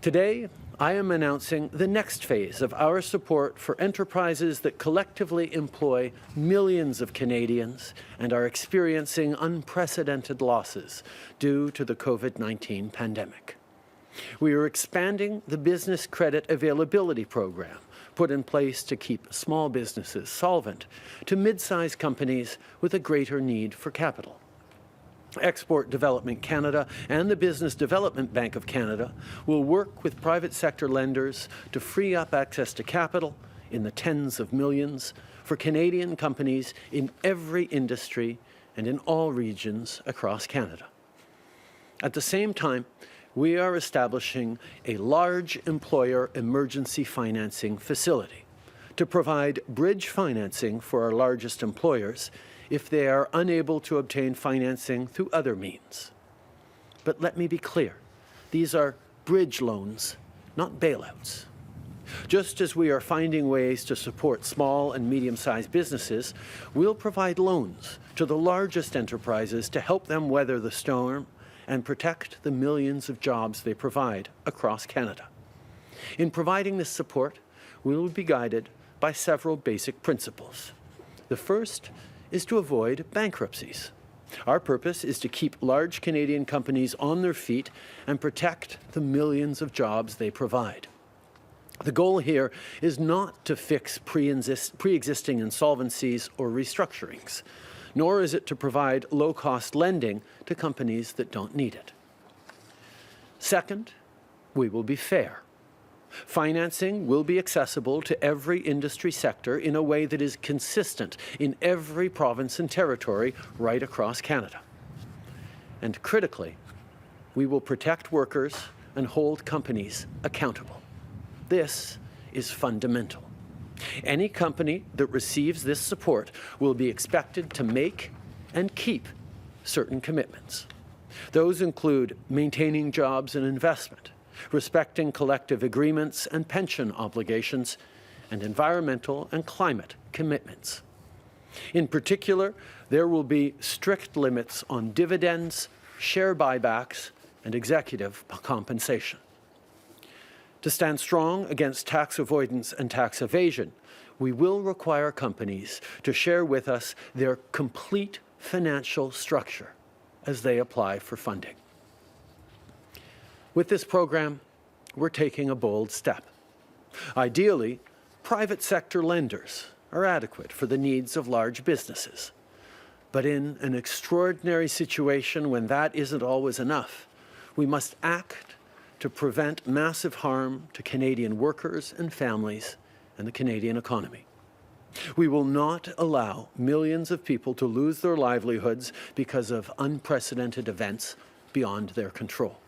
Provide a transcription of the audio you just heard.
Today, I am announcing the next phase of our support for enterprises that collectively employ millions of Canadians and are experiencing unprecedented losses due to the COVID-19 pandemic. We are expanding the Business Credit Availability Program, put in place to keep small businesses solvent, to mid-sized companies with a greater need for capital. Export Development Canada and the Business Development Bank of Canada will work with private sector lenders to free up access to capital in the tens of millions for Canadian companies in every industry and in all regions across Canada. At the same time, we are establishing a large employer emergency financing facility to provide bridge financing for our largest employers if they are unable to obtain financing through other means. But let me be clear, these are bridge loans, not bailouts. Just as we are finding ways to support small and medium-sized businesses, we'll provide loans to the largest enterprises to help them weather the storm and protect the millions of jobs they provide across Canada. In providing this support, we will be guided by several basic principles. The first is to avoid bankruptcies. Our purpose is to keep large Canadian companies on their feet and protect the millions of jobs they provide. The goal here is not to fix pre-existing insolvencies or restructurings, nor is it to provide low-cost lending to companies that don't need it. Second, we will be fair. Financing will be accessible to every industry sector in a way that is consistent in every province and territory right across Canada. And critically, we will protect workers and hold companies accountable. This is fundamental. Any company that receives this support will be expected to make and keep certain commitments. Those include maintaining jobs and investment, respecting collective agreements and pension obligations, and environmental and climate commitments. In particular, there will be strict limits on dividends, share buybacks, and executive compensation. To stand strong against tax avoidance and tax evasion, we will require companies to share with us their complete financial structure as they apply for funding. With this program, we're taking a bold step. Ideally, private sector lenders are adequate for the needs of large businesses. But in an extraordinary situation when that isn't always enough, we must act to prevent massive harm to Canadian workers and families and the Canadian economy. We will not allow millions of people to lose their livelihoods because of unprecedented events beyond their control.